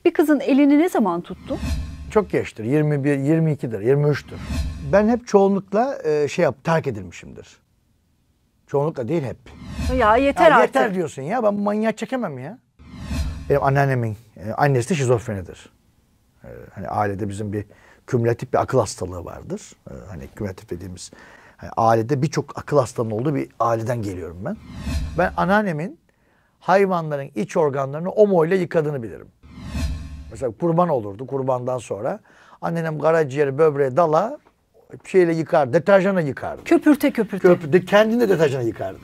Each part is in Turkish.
Bir kızın elini ne zaman tuttun? Çok geçtir. 21, 22'dir, 23'tür. Ben hep çoğunlukla terk edilmişimdir. Çoğunlukla değil hep. Ya yeter artık. Yeter diyorsun ya. Ben bu manyağı çekemem ya. Benim anneannemin annesi de şizofrenidir. Hani ailede bizim bir kümülatif bir akıl hastalığı vardır. Hani kümülatif dediğimiz hani ailede birçok akıl hastalığının olduğu bir aileden geliyorum ben. Ben anneannemin hayvanların iç organlarını omo ile yıkadığını bilirim. Mesela kurban olurdu. Kurbandan sonra anneannem karaciğeri, böbreği, dala şeyle yıkar, deterjanla yıkardı. Köpürte köpürte. Kendini de deterjanla yıkardı.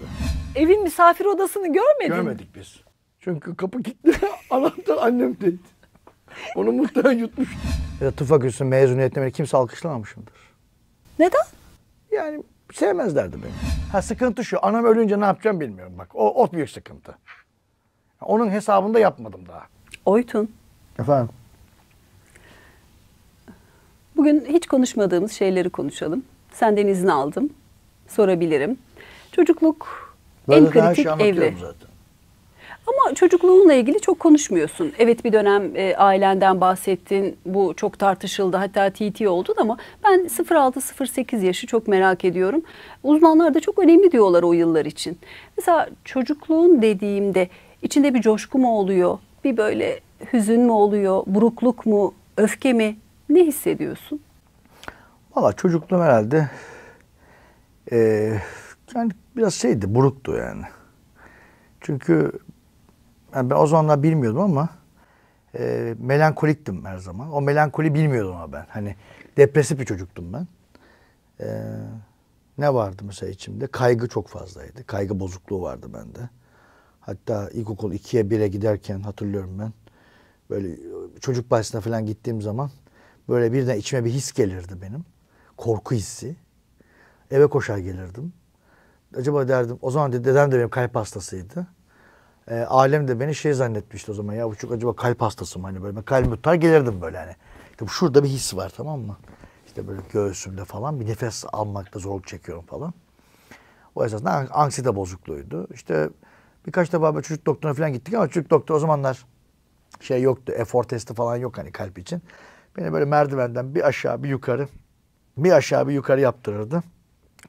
Evin misafir odasını görmedin mi? Görmedik biz. Çünkü kapı kilitli. Anahtar annemdeydi. Onu muhtemelen yutmuş. Ya da tıp fakültesi mezuniyetinde beni kimse alkışlamamışımdır. Neden? Yani sevmezlerdi beni. Ha, sıkıntı şu, anam ölünce ne yapacağım bilmiyorum bak. O büyük sıkıntı. Onun hesabını da yapmadım daha. Oytun, Efendim? bugün hiç konuşmadığımız şeyleri konuşalım. Senden izin aldım. Sorabilirim. Çocukluk en kritik evre. Zaten. Ama çocukluğunla ilgili çok konuşmuyorsun. Evet, bir dönem ailenden bahsettin. Bu çok tartışıldı. Hatta TT oldu ama ben 0-6-0-8 yaşı çok merak ediyorum. Uzmanlar da çok önemli diyorlar o yıllar için. Mesela çocukluğun dediğimde içinde bir coşku mu oluyor? Bir böyle hüzün mü oluyor? Burukluk mu? Öfke mi? Ne hissediyorsun? Valla çocukluğum herhalde yani biraz buruktu yani. Çünkü yani ben o zamanlar bilmiyordum ama melankoliktim her zaman. O melankoli bilmiyordum ama ben. Hani depresif bir çocuktum ben. Ne vardı mesela içimde? Kaygı çok fazlaydı. Kaygı bozukluğu vardı bende. Hatta ilkokul 2'ye 1'e giderken hatırlıyorum ben. Böyle çocuk bahçesine falan gittiğim zaman böyle birden içime bir his gelirdi benim. Korku hissi. Eve koşar gelirdim. Acaba derdim, o zaman dedem de benim kalp hastasıydı. Alem de beni zannetmişti o zaman. Ya bu çocuk acaba kalp hastası mı? Hani böyle kalbimi tutar gelirdim böyle hani. İşte şurada bir his var, tamam mı? İşte böyle göğsümde falan bir nefes almakta zorluk çekiyorum falan. O esasında anksiyete bozukluğuydu. İşte birkaç defa böyle çocuk doktoruna falan gittik ama çocuk doktor o zamanlar yoktu. Efor testi falan yok hani kalp için. Beni böyle merdivenden bir aşağı bir yukarı, bir aşağı bir yukarı yaptırırdı.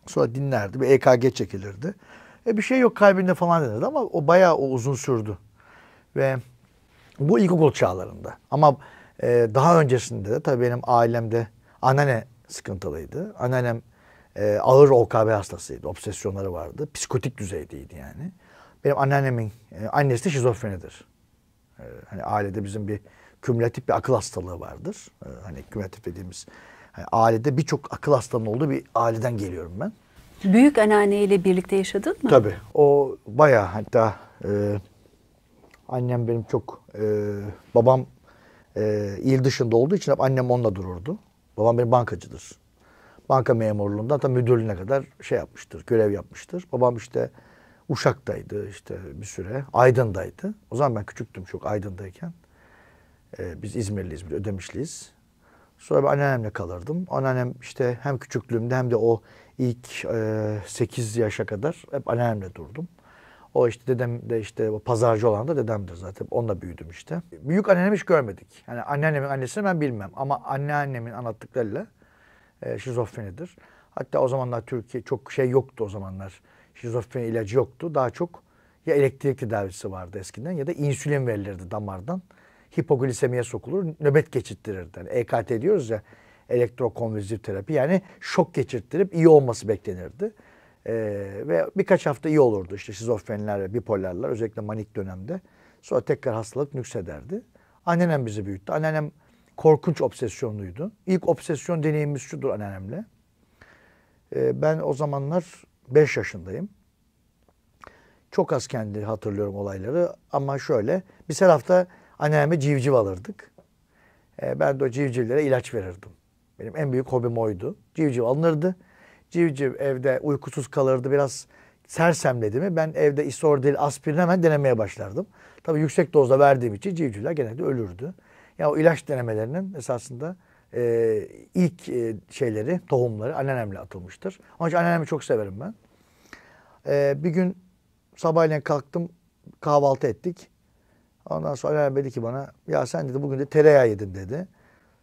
Sonra dinlerdi. Bir EKG çekilirdi. Bir şey yok kalbinde falan denirdi ama o bayağı uzun sürdü. Ve bu ilkokul çağlarında. Ama daha öncesinde de tabii benim ailemde anneanne sıkıntılıydı. Anneannem ağır OKB hastasıydı. Obsesyonları vardı. Psikotik düzeydeydi yani. Benim anneannemin annesi de şizofrenidir. Hani ailede bizim bir kümülatif bir akıl hastalığı vardır. Hani kümülatif dediğimiz hani ailede birçok akıl hastalığının olduğu bir aileden geliyorum ben. Büyük anneanneyle birlikte yaşadın mı? Tabii. O bayağı hatta annem benim çok babam il dışında olduğu için hep annem onunla dururdu. Babam benim bankacıdır. Banka memurluğundan hatta müdürlüğüne kadar yapmıştır, görev yapmıştır. Babam işte Uşak'taydı işte bir süre. Aydın'daydı. O zaman ben küçüktüm çok Aydın'dayken. Biz İzmirliyiz, Ödemişliyiz. Sonra ben anneannemle kalırdım. Anneannem işte hem küçüklüğümde hem de o ilk 8 yaşa kadar hep anneannemle durdum. O işte dedem de işte o pazarcı olan da dedemdir zaten. Onunla büyüdüm işte. Büyük annemi hiç görmedik. Yani anneannemin annesini ben bilmem. Ama anneannemin anlattıklarıyla şizofrenidir. Hatta o zamanlar Türkiye çok yoktu o zamanlar. Şizofreni ilacı yoktu. Daha çok ya elektrik tedavisi vardı eskiden ya da insülin verilirdi damardan. Hipoglisemiye sokulur, nöbet geçirttirirdi. Yani EKT diyoruz ya, elektrokonvülsif terapi. Yani şok geçirttirip iyi olması beklenirdi. Ve birkaç hafta iyi olurdu işte şizofreniler ve bipolarlar özellikle manik dönemde. Sonra tekrar hastalık nüksederdi. Anneannem bizi büyüttü. Anneannem korkunç obsesyonluydu. İlk obsesyon deneyimimiz şudur anneannemle. Ben o zamanlar 5 yaşındayım. Çok az kendi hatırlıyorum olayları ama şöyle. Biz her hafta anneanneme civciv alırdık. Ben de o civcivlere ilaç verirdim. Benim en büyük hobim oydu. Civciv alınırdı. Civciv evde uykusuz kalırdı. Biraz sersemledi mi ben evde isordil, aspirin hemen denemeye başlardım. Tabii yüksek dozda verdiğim için civcivler genelde ölürdü. Ya o ilaç denemelerinin esasında ilk tohumları anneannemle atılmıştır. Onun için anneannemi çok severim ben. Bir gün sabahleyin kalktım, kahvaltı ettik. Ondan sonra anneannem dedi ki bana ya sen dedi bugün de tereyağı yedin dedi.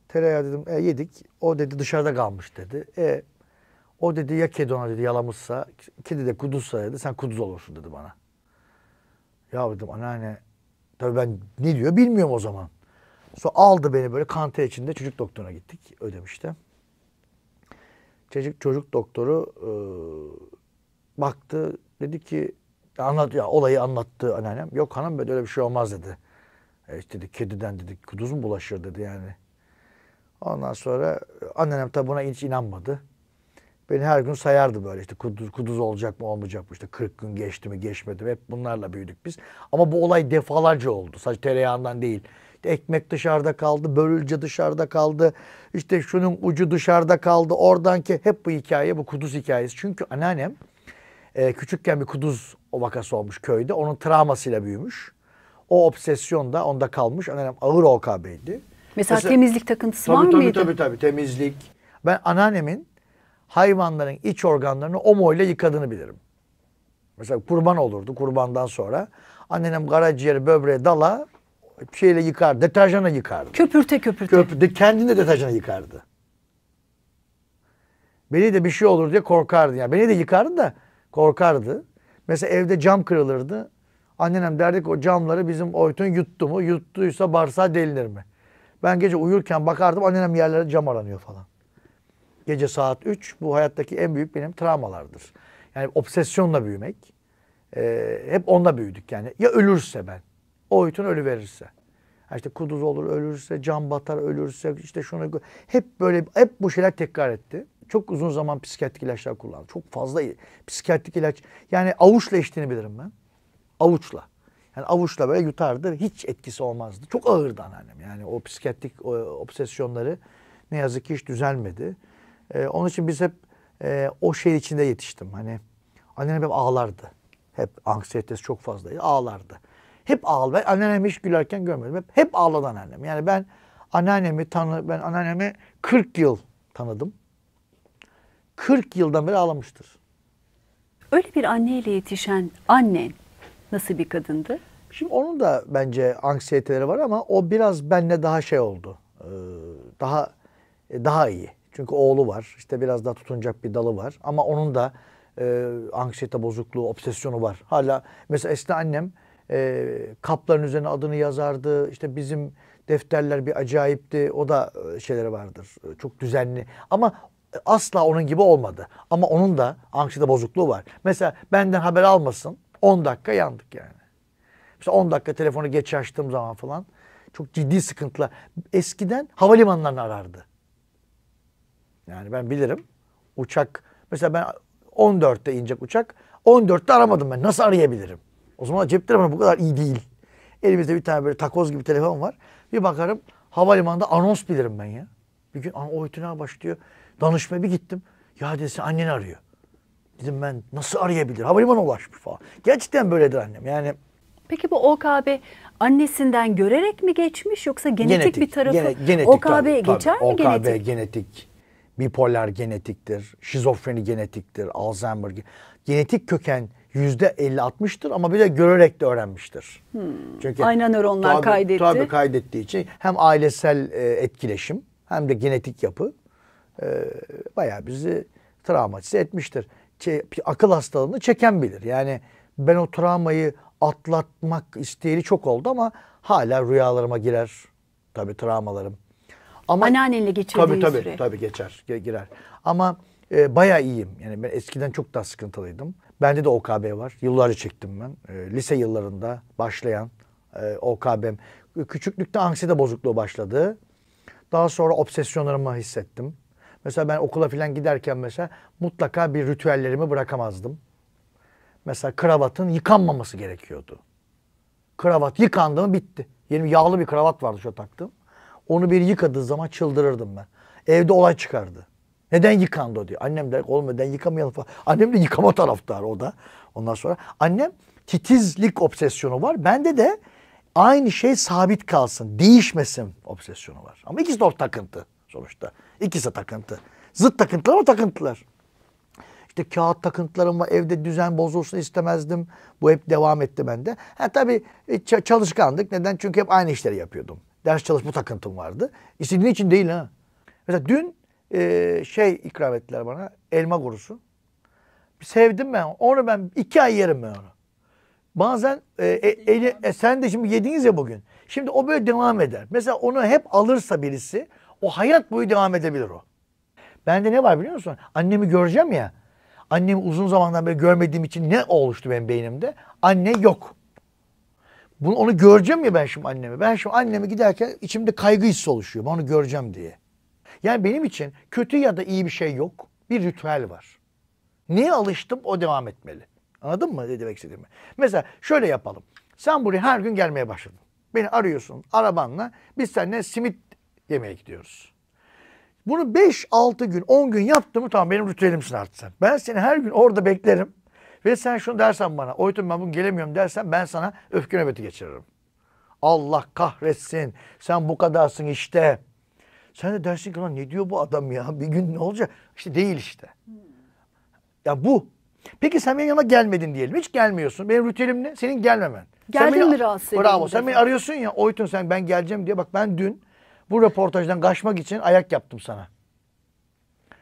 Tereyağı dedim yedik. O dedi dışarıda kalmış dedi. O dedi ya kedi ona dedi yalamışsa, kedi de kuduzsa dedi sen kuduz olursun dedi bana. Ya dedim anneanne tabii ben ne diyor bilmiyorum o zaman. Sonra aldı beni böyle kante içinde çocuk doktoruna gittik Ödemiş'te. Çocuk doktoru baktı dedi ki olayı anlattı anneannem. Yok hanım böyle bir şey olmaz dedi. İşte dedi kediden dedi kuduz mu bulaşır dedi yani. Ondan sonra anneannem tabi buna hiç inanmadı. Beni her gün sayardı böyle işte kuduz olacak mı olmayacak mı işte 40 gün geçti mi geçmedi mi hep bunlarla büyüdük biz. Ama bu olay defalarca oldu sadece tereyağından değil. İşte ekmek dışarıda kaldı, börülce dışarıda kaldı, işte şunun ucu dışarıda kaldı oradan ki hep bu hikaye bu kuduz hikayesi. Çünkü anneannem küçükken bir kuduz vakası olmuş köyde onun travmasıyla büyümüş. O obsesyon da onda kalmış anneannem ağır OKB'ydi. Mesela temizlik takıntısı var mıydı? Tabii temizlik. Ben anneannemin hayvanların iç organlarını omo ile yıkadığını bilirim. Mesela kurban olurdu. Kurbandan sonra anneannem karaciğeri, böbreği, dala şeyle yıkardı. Deterjanla yıkardı. Köpürte. Kendini de deterjanla yıkardı. Beni de bir şey olur diye korkardı. Yani beni de yıkardı da korkardı. Mesela evde cam kırılırdı. Anneannem derdi ki o camları bizim Oytun yuttu mu? Yuttuysa bağırsağı delinir mi? Ben gece uyurken bakardım anneannem yerlerde cam aranıyor falan. Gece saat 3 bu hayattaki en büyük benim travmalardır. Yani obsesyonla büyümek. Hep onunla büyüdük yani. Ya ölürse ben. Oytun ölüverirse. İşte kuduz olur ölürse, cam batar ölürse işte şunu hep böyle hep bu şeyler tekrar etti. Çok uzun zaman psikiyatrik ilaçlar kullandım. Çok fazla psikiyatrik ilaç. Yani avuçla içtiğini bilirim ben. Avuçla. Yani avuçla böyle yutardı. Hiç etkisi olmazdı. Çok ağırdı anneannem. Yani o psikiyatrik obsesyonları ne yazık ki hiç düzelmedi. Onun için biz hep o şeyin içinde yetiştim. Hani anneannem hep ağlardı. Hep anksiyetesi çok fazlaydı. Ağlardı. Hep ağladı. Ben anneannemi hiç gülerken görmedim. Hep ağladı anneannem. Yani ben anneannemi 40 yıl tanıdım. 40 yıldan beri ağlamıştır. Öyle bir anneyle yetişen annen nasıl bir kadındı? Şimdi onun da bence anksiyeteleri var ama o biraz benimle daha şey oldu. Daha iyi. Çünkü oğlu var. İşte biraz daha tutunacak bir dalı var. Ama onun da anksiyete bozukluğu, obsesyonu var. Hala mesela eskiden annem kapların üzerine adını yazardı. İşte bizim defterler bir acayipti. O da şeyleri vardır. Çok düzenli. Ama asla onun gibi olmadı. Ama onun da anksiyete bozukluğu var. Mesela benden haber almasın. 10 dakika yandık yani. Mesela 10 dakika telefonu geç açtığım zaman falan çok ciddi sıkıntılar. Eskiden havalimanlarını arardı. Yani ben bilirim. Uçak mesela ben 14'te inecek uçak. 14'te aramadım ben. Nasıl arayabilirim? O zaman cep telefonu bu kadar iyi değil. Elimizde bir tane böyle takoz gibi telefon var. Bir bakarım havalimanında anons bilirim ben ya. Bir gün Oytun'a başlıyor. Danışmaya bir gittim. Ya dedi anneni arıyor. Dedim ben nasıl arayabilir? Havalimanına ulaşmış falan. Gerçekten böyledir annem. Yani peki bu OKB annesinden görerek mi geçmiş yoksa genetik bir tarafı? Genetik, OKB tabii. geçer mi genetik? OKB genetik. Bipolar genetiktir. Şizofreni genetiktir. Alzheimer genetik köken %50-60'tır ama bir de görerek de öğrenmiştir. Çünkü aynen nöronlar kaydetti. Tabii kaydettiği için hem ailesel etkileşim hem de genetik yapı bayağı bizi travmatize etmiştir. Akıl hastalığını çeken bilir. Yani ben o travmayı atlatmak isteği çok oldu ama hala rüyalarıma girer tabii travmalarım. Ama anneannenle geçirdiğin süre. Tabii girer. Ama bayağı iyiyim. Yani ben eskiden çok daha sıkıntılıydım. Bende de OKB var. Yıllarca çektim ben. Lise yıllarında başlayan OKB'm. Küçüklükte anksiyete bozukluğu başladı. Daha sonra obsesyonlarımı hissettim. Mesela ben okula falan giderken mesela mutlaka bir ritüellerimi bırakamazdım. Mesela kravatın yıkanmaması gerekiyordu. Kravat yıkandı mı bitti. Yeni yağlı bir kravat vardı şu taktım. Onu bir yıkadığı zaman çıldırırdım ben. Evde olay çıkardı. Neden yıkandı o diyor. Annem der oğlum neden yıkamayalım falan. Annem de yıkama taraftarı o da. Ondan sonra annem titizlik obsesyonu var. Bende de aynı şey sabit kalsın, değişmesin obsesyonu var. Ama ikisi de takıntı sonuçta. İkisi takıntı. Zıt takıntılar ama takıntılar. İşte kağıt takıntılarım var. Evde düzen bozulsun istemezdim. Bu hep devam etti bende. Ha tabii çalışkandık. Neden? Çünkü hep aynı işleri yapıyordum. Ders çalışma takıntım vardı. İstediğin için değil ha. Mesela dün ikram ettiler bana. Elma kurusu. Sevdim ben. Onu ben 2 ay yerim ben onu. Bazen sen de şimdi yediniz ya bugün. Şimdi o böyle devam eder. Mesela onu hep alırsa birisi o hayat boyu devam edebilir o. Bende ne var biliyor musun? Annemi göreceğim ya. Annemi uzun zamandan beri görmediğim için ne oluştu benim beynimde? Anne yok. Onu göreceğim ya ben şimdi annemi. Ben şimdi annemi giderken içimde kaygı hissi oluşuyor. Ben onu göreceğim diye. Yani benim için kötü ya da iyi bir şey yok. Bir ritüel var. Neye alıştım o devam etmeli. Anladın mı ne demek istediğimi? Mesela şöyle yapalım. Sen buraya her gün gelmeye başladın. Beni arıyorsun arabanla. Biz seninle simit yemeye gidiyoruz. Bunu 5-6 gün, 10 gün yaptım mı tamam benim ritüelimsin artık sen. Ben seni her gün orada beklerim. Ve sen şunu dersen bana, Oytun ben bugün gelemiyorum dersen ben sana öfke nöbeti geçiririm. Allah kahretsin, sen bu kadarsın işte. Sen de dersin ki lan ne diyor bu adam ya, bir gün ne olacak? İşte değil işte. Ya bu. Peki sen benim yanıma gelmedin diyelim. Hiç gelmiyorsun. Benim ritüelim ne? Senin gelmemen. Geldin mi rahatsız edildi? Bravo. Sen beni arıyorsun ya. Oytun sen ben geleceğim diye. Bak ben dün bu röportajdan kaçmak için ayak yaptım sana.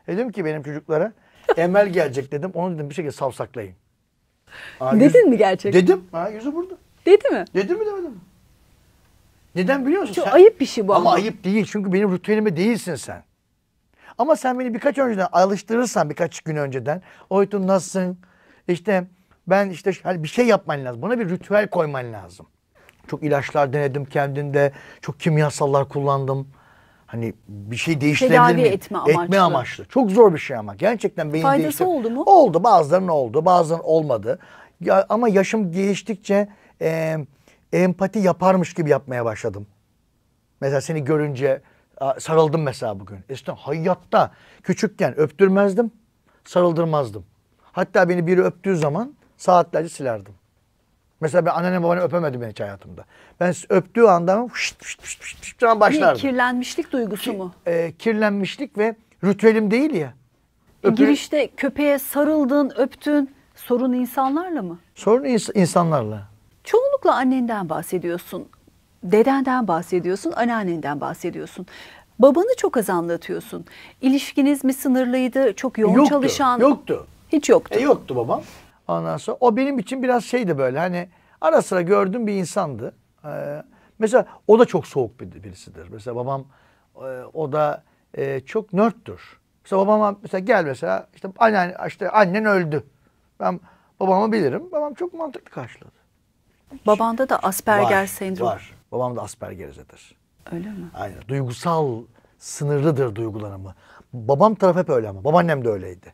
Dedim ki benim çocuklara Emel gelecek dedim. Onu dedim bir şekilde savsaklayın. Dedin mi gerçekten? Dedim. Yüzü burada. Dedi mi? Dedim mi demedim mi? Neden biliyor musun? Çok ayıp bir şey bu ama. Ama ayıp değil. Çünkü benim ritüelime değilsin sen. Ama sen beni birkaç önceden alıştırırsan birkaç gün önceden. Oytun nasılsın? İşte ben işte hani bir şey yapman lazım. Buna bir ritüel koyman lazım. Çok ilaçlar denedim kendimde. Çok kimyasallar kullandım. Hani bir şey değiştirebilir Tedavi miyim? etme amaçlı. Etme amaçlı. Çok zor bir şey ama. Gerçekten beyin Faydası değiştir. oldu mu? Oldu. Bazılarının oldu. Bazılarının olmadı. Ya, ama yaşım geçtikçe empati yaparmış gibi yapmaya başladım. Mesela seni görünce sarıldım mesela bugün. Eskiden hayatta küçükken öptürmezdim, sarıldırmazdım. Hatta beni biri öptüğü zaman saatlerce silerdim. Mesela ben anneannem babanı öpemedim hiç hayatımda. Ben öptüğü anda başlardım. Kirlenmişlik duygusu mu? Kirlenmişlik ve ritüelim değil ya. Girişte köpeğe sarıldın, öptün. Sorun insanlarla mı? Sorun insanlarla. Çoğunlukla annenden bahsediyorsun. Dedenden bahsediyorsun, anneannenden bahsediyorsun. Babanı çok az anlatıyorsun. İlişkiniz mi sınırlıydı? Çok yoğun çalışan. Yoktu. Hiç yoktu. Yoktu babam. Ondan sonra o benim için biraz şeydi böyle hani ara sıra gördüğüm bir insandı. Mesela o da çok soğuk birisidir. Mesela babam o da çok nörttür. Mesela babama mesela gel mesela işte annen öldü. Ben babamı bilirim. Babam çok mantıklı karşıladı. Babanda da Asperger sendromu. Var. Babam da Asperger'dir. Öyle mi? Aynen. Duygusal sınırlıdır duygularımı. Babam tarafı hep öyle ama. Babaannem de öyleydi.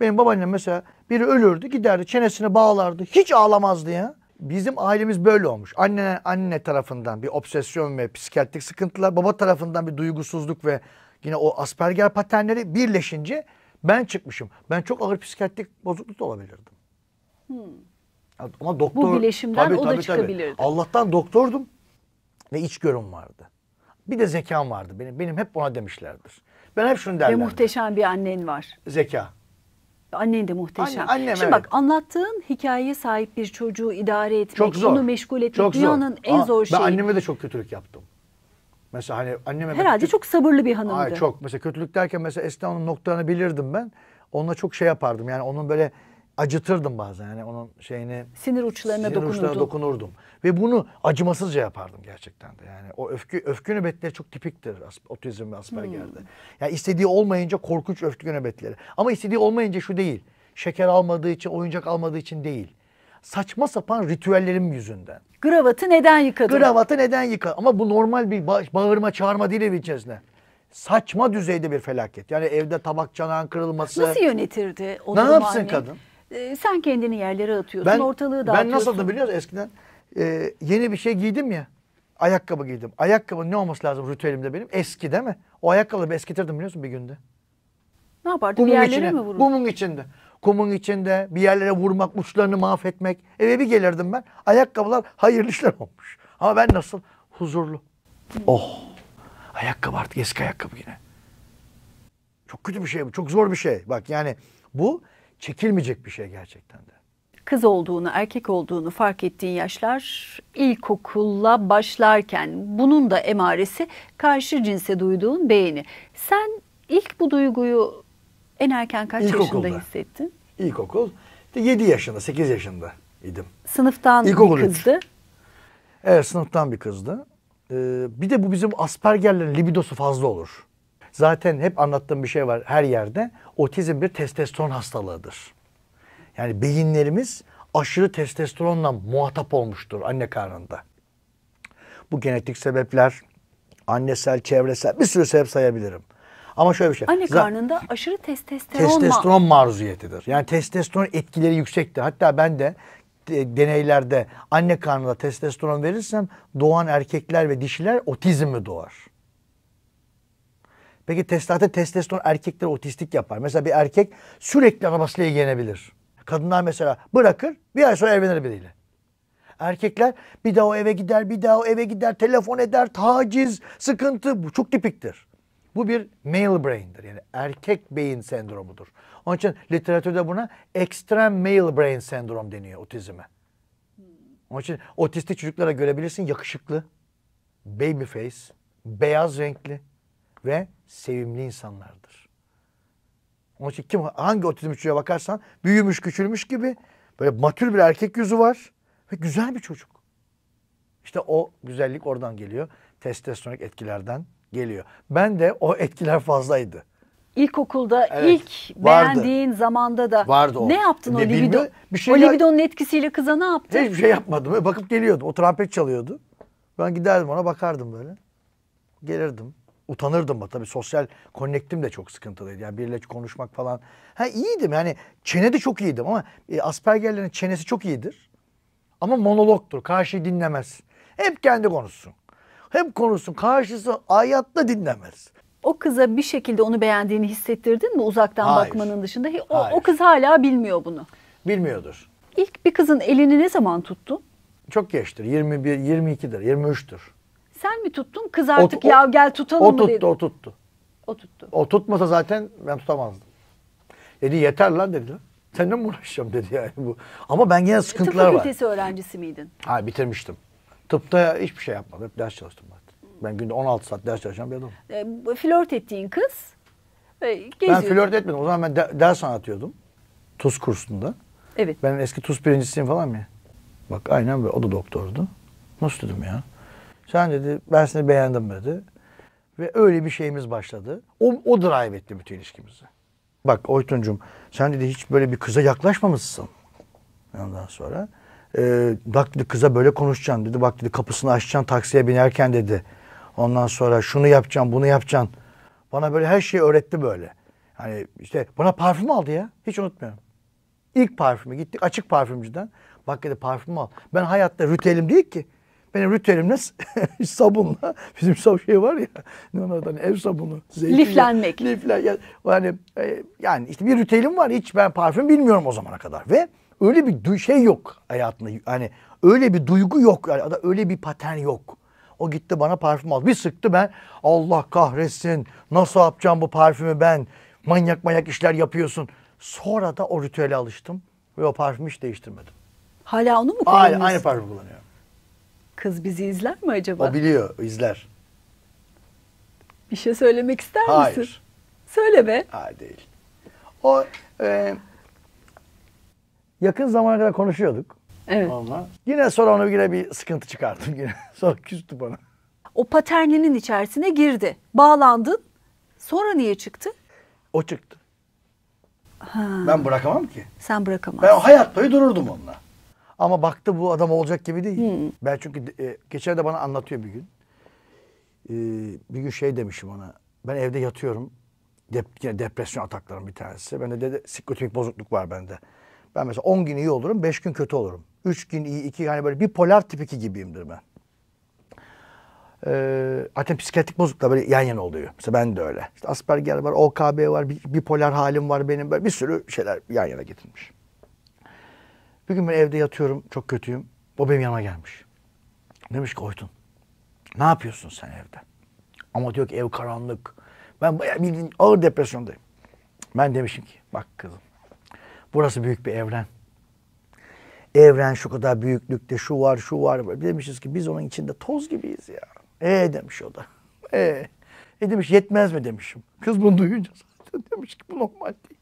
Benim babaannem mesela biri ölürdü giderdi çenesini bağlardı. Hiç ağlamazdı ya. Bizim ailemiz böyle olmuş. Anne tarafından bir obsesyon ve psikiyatrik sıkıntılar. Baba tarafından bir duygusuzluk ve yine o Asperger paternleri birleşince ben çıkmışım. Ben çok ağır psikiyatrik bozukluk da olabilirdim. Ama doktor... Bu bileşimden o da tabii. çıkabilirdi. Allah'tan doktordum ve içgörüm vardı. Bir de zekam vardı. Benim hep ona demişlerdir. Ben hep şunu derlerdi. Ve muhteşem bir annen var. Zeka. Annen de muhteşem. Annem, Şimdi bak anlattığın hikayeye sahip bir çocuğu idare etmek, çok zor. onu meşgul etmek Çok dünyanın zor. en zor şeyi. Ben anneme de çok kötülük yaptım. Mesela hani anneme... Herhalde çok sabırlı bir hanımdı. Ay çok. Mesela kötülük derken mesela eskiden onun noktalarını bilirdim ben. Onunla çok şey yapardım. Yani onun böyle acıtırdım bazen. Yani onun şeyini... Sinir uçlarına dokunurdum. Ve bunu acımasızca yapardım gerçekten de. Yani o öfke nöbetleri çok tipiktir otizm ve Asperger'de. Yani istediği olmayınca korkunç öfke nöbetleri. Ama istediği olmayınca şu değil. Şeker almadığı için, oyuncak almadığı için değil. Saçma sapan ritüellerim yüzünden. Gravatı neden yıkadın? Gravatı neden yıkadın? Ama bu normal bir bağırma çağırma değil evin içerisinde. Saçma düzeyde bir felaket. Yani evde tabak çanağın kırılması. Nasıl yönetirdi o ne durumu yapsın anne? kadın? Sen kendini yerlere atıyorsun, ortalığı dağıtıyorsun. Ben nasıldım biliyor musun eskiden? Yeni bir şey giydim ya. Ayakkabı giydim. Ayakkabının ne olması lazım ritüelimde benim? Eski değil mi? O ayakkabıları eskitirdim biliyor musun bir günde. Ne yapardın? Bir yerlere mi vururdun? Kumun içinde. Kumun içinde bir yerlere vurmak, uçlarını mahvetmek. Eve bir gelirdim ben. Ayakkabılar hayırlı işler olmuş. Ama ben nasıl? Huzurlu. Oh. Ayakkabı artık eski ayakkabı yine. Çok kötü bir şey bu. Çok zor bir şey. Bak yani bu çekilmeyecek bir şey gerçekten de. Kız olduğunu, erkek olduğunu fark ettiğin yaşlar ilkokulla başlarken, bunun da emaresi karşı cinse duyduğun beğeni. Sen ilk bu duyguyu en erken kaç İlkokulda. yaşında hissettin? İlkokul. İşte 7 yaşında, 8 yaşında idim. Sınıftan İlkokul bir kızdı. Evet, sınıftan bir kızdı. Bir de bu bizim Aspergerlerin libidosu fazla olur. Zaten hep anlattığım bir şey var her yerde. Otizm bir testosteron hastalığıdır. Yani beyinlerimiz aşırı testosteronla muhatap olmuştur anne karnında. Bu genetik sebepler, annesel, çevresel bir sürü sebep sayabilirim. Ama şöyle bir şey. Anne karnında aşırı Testosteron maruziyetidir. Yani testosteron etkileri yüksektir. Hatta ben de deneylerde anne karnında testosteron verirsem doğan erkekler ve dişiler otizmle doğar. Peki zaten testosteron erkekleri otistik yapar. Mesela bir erkek sürekli arabasıyla ilgilenebilir. Kadınlar mesela bırakır, bir ay sonra evlenir biriyle. Erkekler bir daha o eve gider, bir daha o eve gider, telefon eder, taciz, sıkıntı. Bu çok tipiktir. Bu bir male brain'dir. Yani erkek beyin sendromudur. Onun için literatürde buna extreme male brain sendrom deniyor otizme. Onun için otistik çocuklara görebilirsin, yakışıklı, baby face, beyaz renkli ve sevimli insanlardır. Onun için hangi otizm çocuğa bakarsan büyümüş, küçülmüş gibi böyle matür bir erkek yüzü var ve güzel bir çocuk. İşte o güzellik oradan geliyor. Testosteronik etkilerden geliyor. Ben de o etkiler fazlaydı. İlkokulda Evet, ilk beğendiğin zamanda da vardı o. ne yaptın o libido? Bir şey O libidonun etkisiyle kıza ne yaptın? Hiçbir şey yapmadım. Böyle bakıp geliyordu. O trompet çalıyordu. Ben giderdim ona, bakardım böyle. Gelirdim. Utanırdım tabii, sosyal konnektim de çok sıkıntılıydı. Yani biriyle konuşmak falan. İyiydim yani, çene de çok iyiydim ama Aspergerlerin çenesi çok iyidir. Ama monologtur. Karşıyı dinlemez. Hep kendi konuşsun. Hep konuşsun. Karşısı hayatta dinlemez. O kıza bir şekilde onu beğendiğini hissettirdin mi uzaktan Hayır. bakmanın dışında? Hayır. O kız hala bilmiyor bunu. Bilmiyordur. İlk bir kızın elini ne zaman tuttun? Çok geçtir. 21, 22'dir, 23'tür. Sen mi tuttun? Kız artık ya gel tutalım mı dedi. O tuttu. O tuttu. O tutmasa zaten ben tutamazdım. Dedi yeter lan dedi. Seninle mi uğraşacağım dedi yani bu. Ama ben yine sıkıntılar Tıp var. fakültesi öğrencisi miydin? Ha, bitirmiştim. Tıpta hiçbir şey yapmadım. Hep ders çalıştım zaten. Ben günde 16 saat ders çalışan bir adamım. Flört ettiğin kız Ben geziyor. flört etmedim. O zaman ben ders anlatıyordum. Tuz kursunda. Evet. Ben eski tuz birincisiyim falan ya. Bak aynen böyle. O da doktordu. Nasıl dedim ya? Sen dedi, ben seni beğendim dedi. Ve öyle bir şeyimiz başladı. O drive etti bütün ilişkimizi. Bak Oytuncuğum, sen dedi hiç böyle bir kıza yaklaşmamışsın. Ondan sonra bak dedi, kıza böyle konuşacaksın dedi. Bak dedi, kapısını açacaksın taksiye binerken dedi. Ondan sonra şunu yapacaksın, bunu yapacaksın. Bana böyle her şeyi öğretti böyle. Hani işte bana parfüm aldı ya. Hiç unutmuyorum. İlk parfümü gittik açık parfümcüden. Bak dedi, parfüm al. Ben hayatta ritüelim değil ki. Benim ritüelimle sabunla, bizim şey var ya, ne onlardan, ev sabunu. Liflenmek. Yani işte bir ritüelim var. Hiç ben parfüm bilmiyorum o zamana kadar. Ve öyle bir şey yok hayatımda. Hani öyle bir duygu yok. Yani öyle bir patern yok. O gitti bana parfüm aldı. Bir sıktı, ben Allah kahretsin. Nasıl yapacağım bu parfümü ben? Manyak işler yapıyorsun. Sonra da o ritüele alıştım. Ve o parfümü hiç değiştirmedim. Hala onu mu kullanıyorsun? Aynı parfüm kullanıyorum. Kız bizi izler mi acaba? O biliyor, izler. Bir şey söylemek ister misin? Hayır. Söyle be. Hayır değil. O yakın zamana kadar konuşuyorduk. Evet. Onunla. Yine sonra ona yine bir sıkıntı çıkarttım yine. Sonra küstü bana. O paterninin içerisine girdi. Bağlandın. Sonra niye çıktı? O çıktı. Ha. Ben bırakamam ki. Sen bırakamazsın. Ben o hayat boyu dururdum onunla. Ama baktı bu adam olacak gibi değil. Ben çünkü geçen de bana anlatıyor bir gün. Bir gün şey demişim ona. Ben evde yatıyorum. Yine depresyon ataklarım bir tanesi. Bende de psikotik bozukluk var bende. Ben mesela 10 gün iyi olurum, 5 gün kötü olurum. 3 gün iyi, 2 hani böyle bipolar tip 2 gibiyimdir ben. Zaten psikiyatrik bozukluklar böyle yan yana oluyor. Mesela ben de öyle. İşte Asperger var, OKB var, bipolar halim var benim. Böyle bir sürü şeyler yan yana getirmiş. Bir gün ben evde yatıyorum, çok kötüyüm. O benim yanıma gelmiş. Demiş ki Oytun, ne yapıyorsun sen evde? Ama diyor ki ev karanlık. Ben bayağı bildiğin ağır depresyondayım. Ben demişim ki bak kızım, burası büyük bir evren. Evren şu kadar büyüklükte, şu var, şu var. Demişiz ki biz onun içinde toz gibiyiz ya. Demiş o da. Demiş yetmez mi demişim. Kız bunu duyunca zaten demiş ki bu normal değil.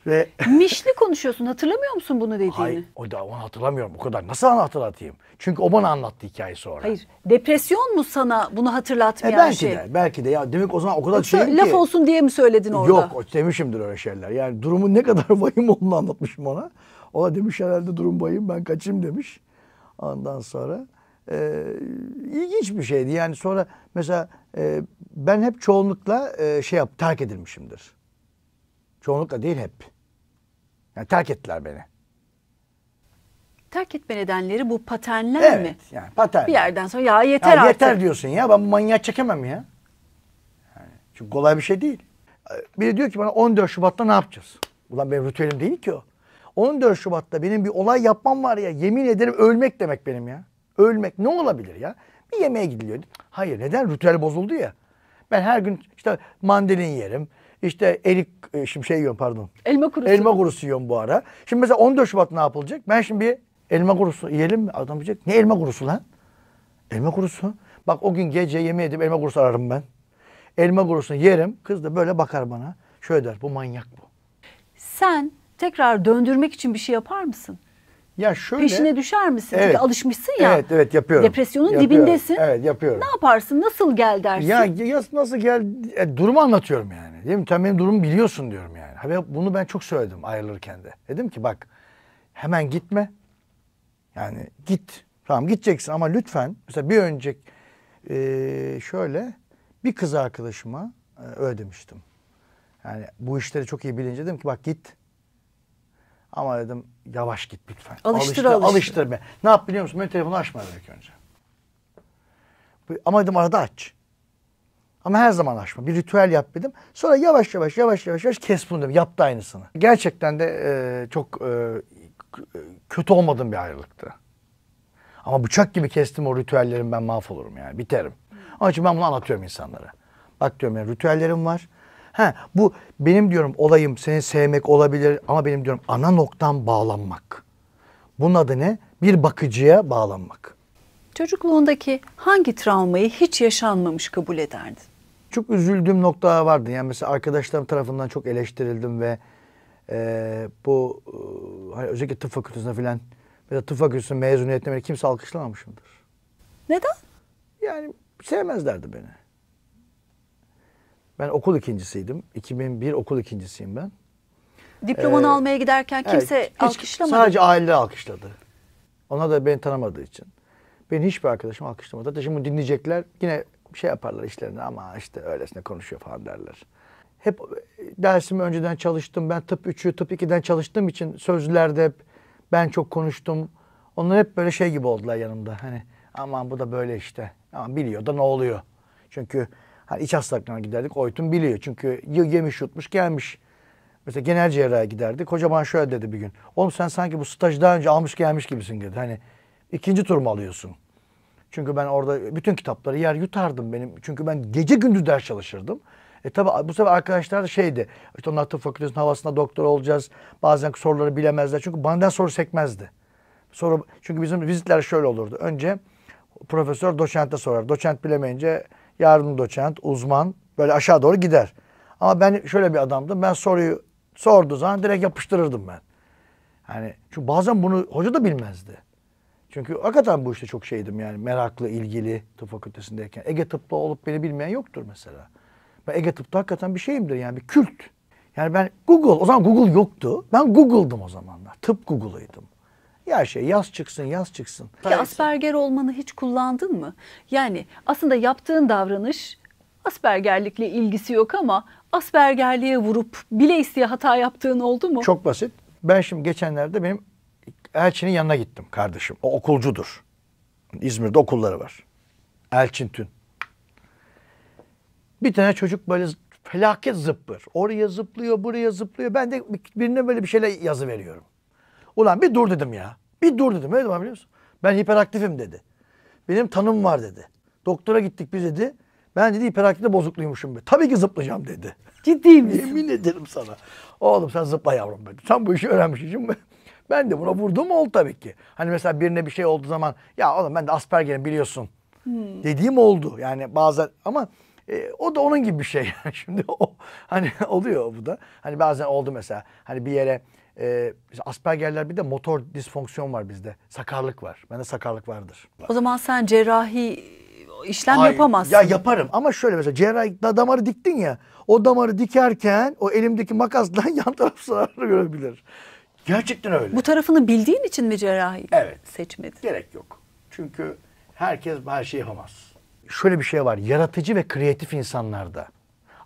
Ve Mişli konuşuyorsun. Hatırlamıyor musun bunu dediğini? hayır, o da onu hatırlamıyorum o kadar. Nasıl hatırlatayım? Çünkü o bana anlattı hikayeyi sonra. Hayır. Depresyon mu sana bunu hatırlatmayan belki şey? de, belki de. Ya demek o zaman o kadar Yoksa şeyim laf ki. olsun diye mi söyledin orada? Yok, demişimdir öyle şeyler. Yani durumun ne kadar vahim olduğunu anlatmışım ona. O da demiş herhalde durum vahim, ben kaçayım demiş. Ondan sonra ilginç bir şeydi. Yani sonra mesela ben hep çoğunlukla terk edilmişimdir. Çoğunlukla değil hep. Yani terk ettiler beni. Terk etme nedenleri bu paternler mi? Evet, yani patern. Bir yerden sonra ya yeter Ya artık. yeter diyorsun ya, ben bu manyağı çekemem ya. Yani, çünkü kolay bir şey değil. Biri diyor ki bana 14 Şubat'ta ne yapacağız? Ulan benim ritüelim değil ki o. 14 Şubat'ta benim bir olay yapmam var ya, yemin ederim ölmek demek benim ya. Ölmek ne olabilir ya? Bir yemeğe gidiliyor. Hayır, neden? Ritüel bozuldu ya. Ben her gün işte mandalin yerim. İşte şimdi yiyorum pardon. Elma kurusu. Elma kurusu yiyorum bu ara. Şimdi mesela 14 Şubat ne yapılacak? Ben şimdi bir elma kurusu yiyelim mi? Adam diyecek ne elma kurusu lan? Elma kurusu. Bak o gün gece yemeğe edip elma kurusu ararım ben. Elma kurusunu yerim. Kız da böyle bakar bana. Şöyle der, bu manyak bu. Sen tekrar döndürmek için bir şey yapar mısın? Ya şöyle. Peşine düşer misin? Evet. Çünkü alışmışsın ya. Evet yapıyorum. Depresyonun Yapıyorum. dibindesin. Evet yapıyorum. Ne yaparsın? Nasıl gel dersin? Ya nasıl gel? Durumu anlatıyorum yani. Değil mi? Sen benim durumumu biliyorsun diyorum yani. Bunu ben çok söyledim ayrılırken de. Dedim ki bak hemen gitme. Yani git. Tamam gideceksin ama lütfen. Mesela bir önceki şöyle bir kız arkadaşıma öyle demiştim. Yani bu işleri çok iyi bilince dedim ki bak git. Ama dedim yavaş git lütfen. Alıştır be. Ne yap biliyor musun? Benim telefonu açma demek önce. Ama dedim arada aç. Ama her zaman açma. Bir ritüel yap dedim. Sonra yavaş yavaş kes bunu dedim. Yaptı aynısını. Gerçekten de çok kötü olmadığım bir ayrılıktı. Ama bıçak gibi kestim o ritüellerimi, ben mahvolurum yani. Biterim. Onun için ben bunu anlatıyorum insanlara. Bak diyorum yani ritüellerim var. Bu benim diyorum olayım seni sevmek olabilir ama benim diyorum ana noktam bağlanmak. Bunun adı ne? Bir bakıcıya bağlanmak. Çocukluğundaki hangi travmayı hiç yaşanmamış kabul ederdin? Çok üzüldüğüm noktalar vardı. Yani mesela arkadaşlarım tarafından çok eleştirildim ve hani özellikle tıp fakültesinde filan mesela tıp fakültesinin mezuniyetine kimse alkışlamamışımdır. Neden? Yani sevmezlerdi beni. Ben okul ikincisiydim. 2001 okul ikincisiyim ben. Diplomanı almaya giderken kimse hiç alkışlamadı. Sadece aile alkışladı. Ona da beni tanımadığı için. Beni hiçbir arkadaşım alkışlamadı. Hatta şimdi dinleyecekler yine şey yaparlar işlerinde ama işte öylesine konuşuyor falan derler. Hep dersimi önceden çalıştım. Ben tıp 3'ü, tıp 2'den çalıştığım için sözlülerde hep ben çok konuştum. Onlar hep böyle şey gibi oldular yanımda. Hani aman bu da böyle işte. Aman biliyor da ne oluyor. Çünkü hani iç hastalıklarına giderdik. Oytun biliyor. Çünkü yemiş yutmuş gelmiş. Mesela genel cerraha giderdik. Hoca bana şöyle dedi bir gün. Oğlum sen sanki bu stajı daha önce almış gelmiş gibisin dedi. Hani ikinci tur mu alıyorsun? Çünkü ben orada bütün kitapları yer yutardım benim. Çünkü ben gece gündüz ders çalışırdım. Tabi bu sefer arkadaşlar da şeydi. İşte onlar tıp fakültesinin havasında doktor olacağız. Bazen soruları bilemezler. Çünkü benden soru sekmezdi. Çünkü bizim vizitler şöyle olurdu. Önce profesör doçente sorar. Doçent bilemeyince yardım doçent, uzman böyle aşağı doğru gider. Ama ben şöyle bir adamdım. Ben soruyu sorduğu zaman direkt yapıştırırdım ben. Yani çünkü bazen bunu hoca da bilmezdi. Çünkü hakikaten bu işte çok şeydim yani meraklı, ilgili tıp fakültesindeyken. Ege tıpta olup beni bilmeyen yoktur mesela. Ben Ege tıpta hakikaten bir şeyimdir yani bir kült. Yani ben o zaman Google yoktu. Ben Google'dım o zamanlar. Tıp Google'ıydım. Ya yaz çıksın. Peki Asperger olmanı hiç kullandın mı? Yani aslında yaptığın davranış Aspergerlikle ilgisi yok ama Aspergerliğe vurup bile isteye hata yaptığın oldu mu? Çok basit. Ben şimdi geçenlerde benim Elçin'in yanına gittim kardeşim. O okulcudur. İzmir'de okulları var. Elçin Tün. Bir tane çocuk böyle felaket zıppır. Oraya zıplıyor, buraya zıplıyor. Ben de birine böyle bir şeyler yazı veriyorum. Ulan bir dur dedim ya. Bir dur dedim. Öyle mi biliyor musun? Ben hiperaktifim dedi. Benim tanım var dedi. Doktora gittik biz dedi. Ben dedi hiperaktivite bozukluğuymuşum. Tabii ki zıplayacağım dedi. Ciddi misin? Yemin ederim sana. Oğlum sen zıpla yavrum dedi. Sen bu işi öğrenmişsin. Ben de buna vurduğum oldu tabii ki. Hani mesela birine bir şey olduğu zaman ya oğlum ben de Asperger'im biliyorsun. Dediğim oldu. Yani bazen ama o da onun gibi bir şey. Şimdi o hani oluyor bu da. Hani bazen oldu mesela. Hani bir yere Asperger'ler bir de motor disfonksiyon var bizde. Sakarlık var. Bende sakarlık vardır. O zaman sen cerrahi işlem Ay, yapamazsın. Ya yaparım ama şöyle mesela cerrahi damarı diktin ya. O damarı dikerken o elimdeki makasla yan taraf zararlı görebilir. Gerçekten öyle. Bu tarafını bildiğin için mi cerrahi Evet. seçmedin? Gerek yok. Çünkü herkes her şeyi yapamaz. Şöyle bir şey var. Yaratıcı ve kreatif insanlarda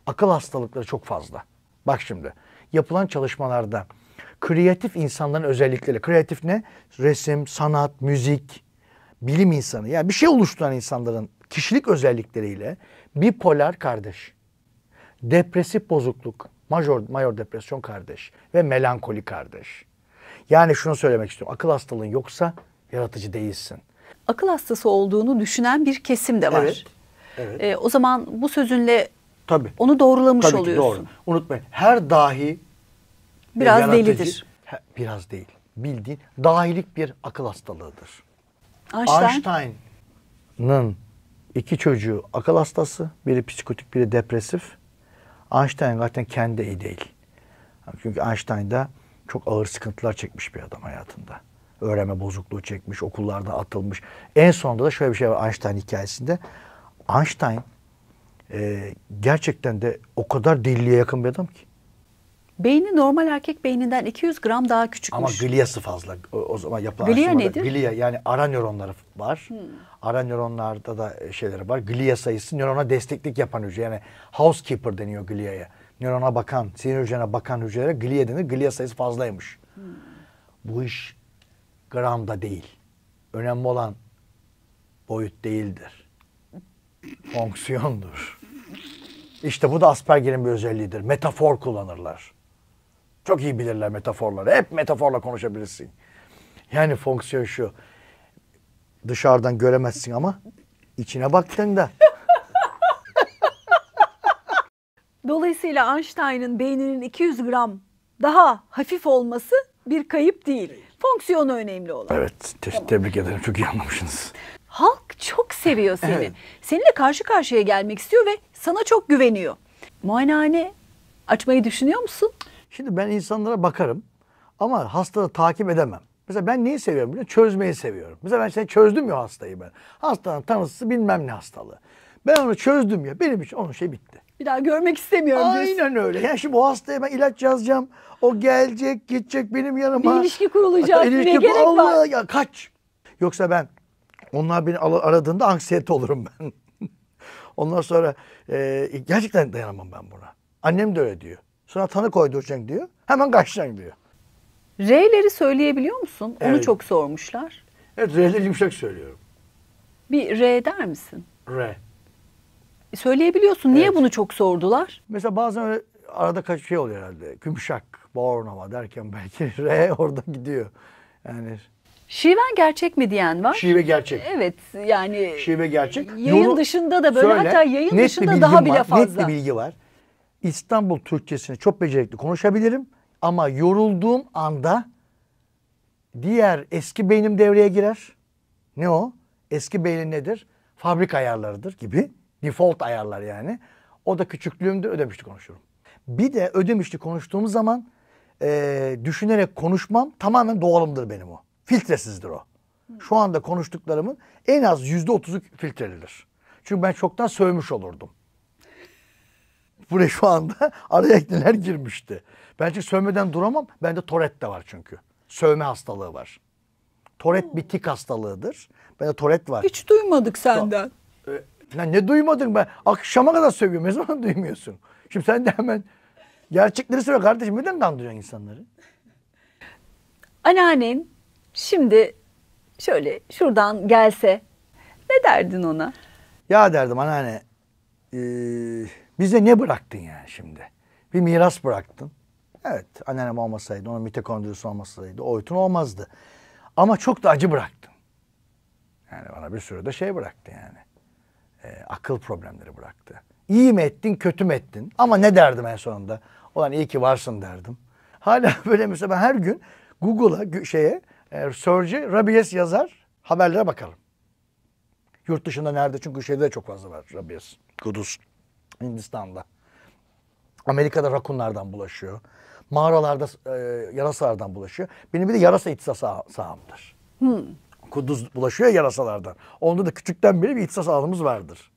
akıl hastalıkları çok fazla. Bak şimdi yapılan çalışmalarda kreatif insanların özellikleri. Kreatif ne? Resim, sanat, müzik, bilim insanı. Yani bir şey oluşturan insanların kişilik özellikleriyle bipolar kardeş. Depresif bozukluk, major depresyon kardeş ve melankoli kardeş. Yani şunu söylemek istiyorum. Akıl hastalığın yoksa yaratıcı değilsin. Akıl hastası olduğunu düşünen bir kesim de var. Evet. Evet. O zaman bu sözünle Tabii. onu doğrulamış Tabii ki oluyorsun. doğru. Unutmayın. Her dahi Biraz yaratıcı, delidir. Biraz değil. Bildiğin dahilik bir akıl hastalığıdır. Einstein. Einstein'ın 2 çocuğu akıl hastası. Biri psikotik, biri depresif. Einstein zaten kendi iyi değil. Çünkü Einstein da çok ağır sıkıntılar çekmiş bir adam hayatında. Öğrenme bozukluğu çekmiş, okullardan atılmış. En sonunda da şöyle bir şey var Einstein hikayesinde. Einstein gerçekten de o kadar deliliğe yakın bir adam ki. Beyni normal erkek beyninden 200 gram daha Ama küçükmüş. gliası fazla. O zaman yapılan Glia araştırmada nedir? Glia yani ara nöronları var. Ara nöronlarda da şeyleri var. Glia sayısı nörona desteklik yapan hücre. Yani housekeeper deniyor gliaya. Nörona bakan, sinir hücrelerine bakan hücrelere glia denir. Glia sayısı fazlaymış. Bu iş gramda değil. Önemli olan boyut değildir. Fonksiyondur. İşte bu da Asperger'in bir özelliğidir. Metafor kullanırlar. Çok iyi bilirler metaforları. Hep metaforla konuşabilirsin. Yani fonksiyon şu. Dışarıdan göremezsin ama içine baktığında. Dolayısıyla Einstein'ın beyninin 200 gram daha hafif olması bir kayıp değil. Fonksiyonu önemli olan. Evet. Tebrik ederim. Çok iyi anlamışsınız. Halk çok seviyor seni. Evet. Seninle karşı karşıya gelmek istiyor ve sana çok güveniyor. Muayenehane açmayı düşünüyor musun? Şimdi ben insanlara bakarım ama hastalığı takip edemem. Mesela ben neyi seviyorum biliyor musun? Çözmeyi seviyorum. Mesela ben seni çözdüm ya hastayı ben. Hastanın tanısı bilmem ne hastalığı. Ben onu çözdüm ya. Benim için onun şey bitti. Bir daha görmek istemiyorum diyorsun. Aynen öyle. Yani şimdi o hastaya ben ilaç yazacağım. O gelecek, gidecek benim yanıma. Bir ilişki kurulacak. İlişki- Ne gerek Allah var? ya kaç. Yoksa ben onlar beni aradığında anksiyete olurum ben. Ondan sonra gerçekten dayanamam ben buna. Annem de öyle diyor. Sonra tanı koyduracaksın diyor. Hemen kaçacaksın diyor. R'leri söyleyebiliyor musun? Onu Evet. çok sormuşlar. Evet R'leri yumuşak söylüyorum. Bir R der misin? R. Söyleyebiliyorsun. Niye Evet. bunu çok sordular? Mesela bazen öyle arada kaç şey oluyor herhalde. Kümşak, Bornova derken belki R orada gidiyor. Yani Şiven gerçek mi diyen var? şive gerçek. Evet yani Şive gerçek. yayın dışında da böyle Şöyle, hatta yayın net dışında bir daha bilgim bile var, fazla. Net bir bilgi var. İstanbul Türkçesini çok becerikli konuşabilirim. Ama yorulduğum anda diğer eski beynim devreye girer. Ne o? Eski beynin nedir? Fabrika ayarlarıdır gibi. Default ayarlar yani. O da küçüklüğümde Ödemişli konuşurum. Bir de Ödemişli konuştuğumuz zaman düşünerek konuşmam tamamen doğalımdır benim o. Filtresizdir o. Şu anda konuştuklarımın en az %30'u filtrelidir. Çünkü ben çoktan sövmüş olurdum. Buraya şu anda araya neler girmişti. Ben çünkü sövmeden duramam. Bende Tourette de var çünkü. Sövme hastalığı var. Tourette bir tik hastalığıdır. Bende Tourette var. Hiç duymadık senden. Lan ne duymadın ben? Akşama kadar sövüyorum. Ne zaman duymuyorsun? Şimdi sen de hemen gerçekleri söyle kardeşim. Neden kandırıyorsun insanları? Anneannen şimdi şöyle şuradan gelse ne derdin ona? Ya derdim anneanne bize ne bıraktın yani şimdi? Bir miras bıraktın. Evet anneannem olmasaydı, onun mitokondrisi olmasaydı oytun olmazdı. Ama çok da acı bıraktın. Yani bana bir sürü de şey bıraktı yani. Akıl problemleri bıraktı. İyi mi ettin, kötü mü ettin? Ama ne derdim en sonunda? Ulan iyi ki varsın derdim. Hala böyle mesela ben her gün Google'a Sörce Rabies yazar, haberlere bakalım. Yurt dışında nerede? Çünkü şeyde de çok fazla var Rabies. Kudüs, Hindistan'da. Amerika'da rakunlardan bulaşıyor. Mağaralarda yarasalardan bulaşıyor. Benim bir de yarasa ihtisas sahamdır. Kuduz bulaşıyor ya yarasalardan. Onda da küçükten beri bir ihtisas sahamız vardır.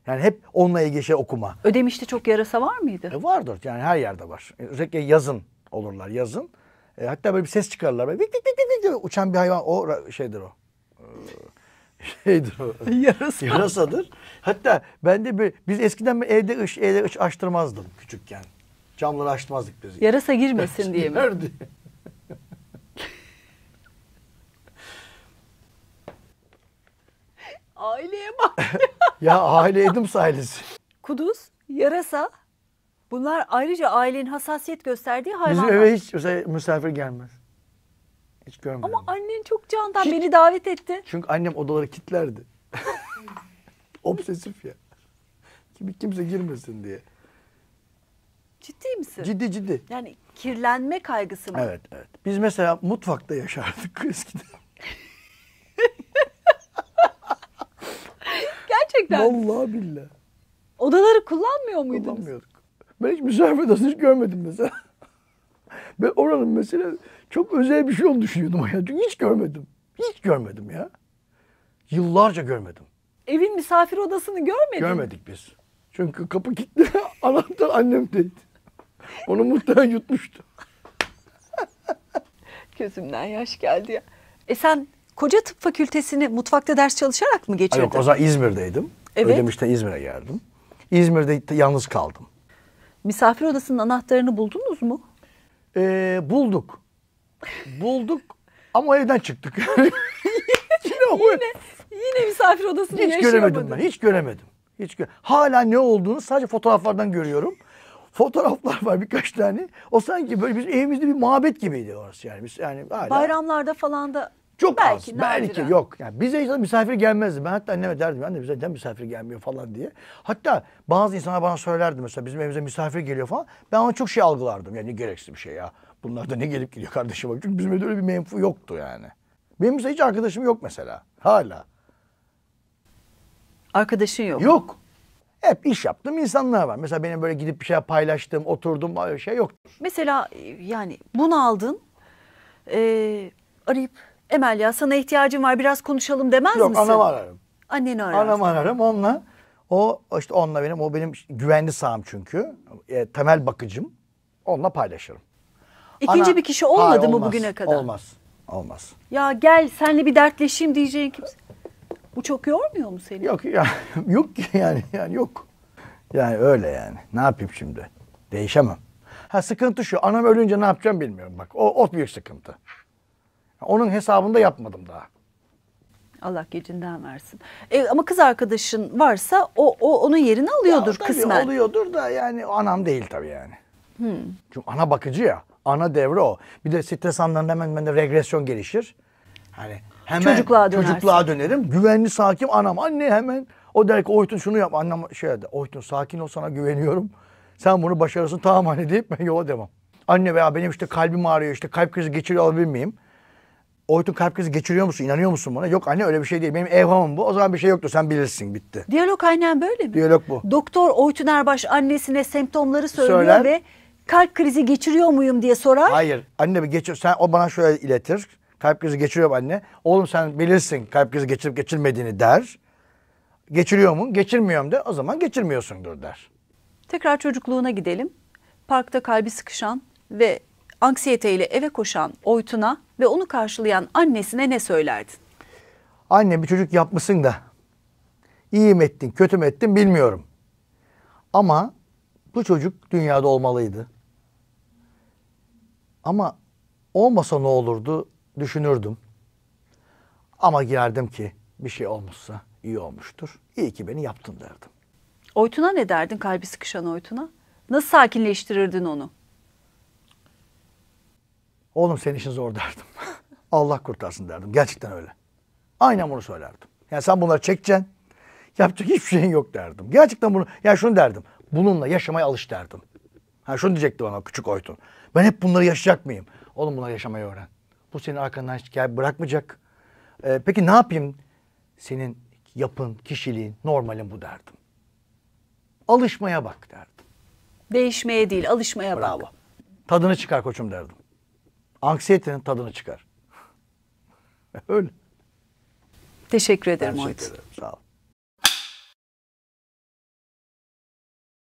Yani hep onunla ilgili şey okuma. Ödemiş'te çok yarasa var mıydı? Vardır yani her yerde var. Özellikle yazın olurlar yazın. Hatta böyle bir ses çıkarırlar. Böyle vik vik vik vik diye uçan bir hayvan şeydir o. Şeydir o. Yarasadır. Hatta ben de biz eskiden evde ışık açtırmazdım küçükken. Camları açtırmazdık biz. Yarasa girmesin diye mi? Nerede? Aileye bak. Ya aile Edim sahilesi. Kuduz, yarasa. Bunlar ayrıca ailenin hassasiyet gösterdiği hayvanlar. Bizim eve hiç mesela misafir gelmez. Hiç görmedim. Ama annen çok candan beni davet etti. Çünkü annem odaları kilitlerdi. Obsesif ya. Kimse girmesin diye. Ciddi misin? Ciddi. Yani kirlenme kaygısı mı? Evet. Biz mesela mutfakta yaşardık eskiden. Gerçekten. Vallahi billahi. Odaları kullanmıyor muydunuz? Kullanmıyorduk. Ben hiç misafir odasını hiç görmedim mesela. Ben oranın mesela çok özel bir şey olduğunu düşünüyordum hayatım. Çünkü hiç görmedim. Hiç görmedim ya. Yıllarca görmedim. Evin misafir odasını görmedin mi? Görmedik biz. Çünkü kapı kilitli. Anahtar annemdeydi. Onu muhtemelen yutmuştu. Gözümden yaş geldi ya. Sen koca tıp fakültesini mutfakta ders çalışarak mı geçirdin? Yok, o zaman İzmir'deydim. Evet. Ödemiş'ten İzmir'e geldim. İzmir'de yalnız kaldım. Misafir odasının anahtarını buldunuz mu? Bulduk. Bulduk ama evden çıktık. Yine misafir odasını Hiç yaşayamadın. göremedim ben. Hiç göremedim. Hala ne olduğunu sadece fotoğraflardan görüyorum. Fotoğraflar var birkaç tane. O sanki böyle bizim evimizde bir mabet gibiydi orası yani. Biz yani hala Bayramlarda falan da çok belki az. Belki yok. Yani bize işte misafir gelmezdi. Ben hatta anneme derdim. Anne bize neden misafir gelmiyor falan diye. Hatta bazı insanlar bana söylerdi mesela bizim evimize misafir geliyor falan. Ben onu çok şey algılardım. Yani gereksiz bir şey ya. Bunlar da ne gelip gidiyor kardeşim bak. Çünkü bizim evde öyle bir menfu yoktu yani. Benim mesela hiç arkadaşım yok mesela. Hala. Arkadaşın yok. Yok. Hep iş yaptığım insanlar var. Mesela benim böyle gidip bir şey paylaştığım, oturdum öyle şey yok. Mesela yani bunu aldın. Arayıp Emel ya sana ihtiyacım var biraz konuşalım demez Yok, misin? anamı ararım. Anneni ararsın. Anamı ararım onunla. O benim güvenli saham çünkü. Temel bakıcım. Onunla paylaşırım. İkinci bir kişi olmadı Hayır, mı olmaz, bugüne kadar? Olmaz. Ya gel senle bir dertleşeyim diyeceğin kimse. Bu çok yormuyor mu seni? Yok ya, yok ki yani yok. Yani öyle yani. Ne yapayım şimdi? Değişemem. Sıkıntı şu. Anam ölünce ne yapacağım bilmiyorum bak. O büyük sıkıntı. Onun hesabını da yapmadım daha. Allah gecinden versin. Ama kız arkadaşın varsa o onun yerini alıyordur Ya, kısmen. Alıyordur da yani anam değil tabii yani. Çünkü ana bakıcı ya. Ana devre o. Bir de stres anlarında hemen bende regresyon gelişir. Hani hemen çocukluğa dönerim. Güvenli, sakin anam. Anne hemen o der ki Oytun şunu yap. Annem Oytun sakin ol sana güveniyorum. Sen bunu başarırsın tamam anne deyip ben yola devam. Anne veya benim işte kalbim ağrıyor işte kalp krizi geçiriyor alabilir miyim? Oytun kalp krizi geçiriyor musun? İnanıyor musun buna? Yok anne öyle bir şey değil. Benim evhamım bu. O zaman bir şey yoktu. Sen bilirsin bitti. Diyalog aynen böyle mi? Diyalog bu. Doktor Oytun Erbaş annesine semptomları söylüyor Söyler. ve kalp krizi geçiriyor muyum diye sorar. Hayır. Anne bir geçir. O bana şöyle iletir. Kalp krizi geçiriyor anne. Oğlum sen bilirsin kalp krizi geçirip geçirmediğini der. Geçiriyor mu? Geçirmiyorum de. O zaman geçirmiyorsundur der. Tekrar çocukluğuna gidelim. Parkta kalbi sıkışan ve anksiyeteyle eve koşan Oytun'a ve onu karşılayan annesine ne söylerdin? Anne bir çocuk yapmışsın da iyi mi ettin, kötü mü ettin bilmiyorum. Ama bu çocuk dünyada olmalıydı. Ama olmasa ne olurdu düşünürdüm. Ama girerdim ki bir şey olmuşsa iyi olmuştur. İyi ki beni yaptın derdim. Oytun'a ne derdin kalbi sıkışan Oytun'a? Nasıl sakinleştirirdin onu? Oğlum senin işin zor derdim. Allah kurtarsın derdim. Gerçekten öyle. Aynen bunu söylerdim. Yani sen bunları çekeceksin. Yapacak hiçbir şeyin yok derdim. Gerçekten bunu, yani şunu derdim. Bununla yaşamaya alış derdim. Ha şunu diyecekti bana küçük Oytun. Ben hep bunları yaşayacak mıyım? Oğlum bunları yaşamayı öğren. Bu senin arkandan hiç bırakmayacak. Peki ne yapayım? Senin yapın, kişiliğin, normalin bu derdim. Alışmaya bak derdim. Değişmeye değil, alışmaya Bravo. bak. Tadını çıkar koçum derdim. Anksiyetenin tadını çıkar. Öyle. Teşekkür ederim Ben Oytun. teşekkür ederim.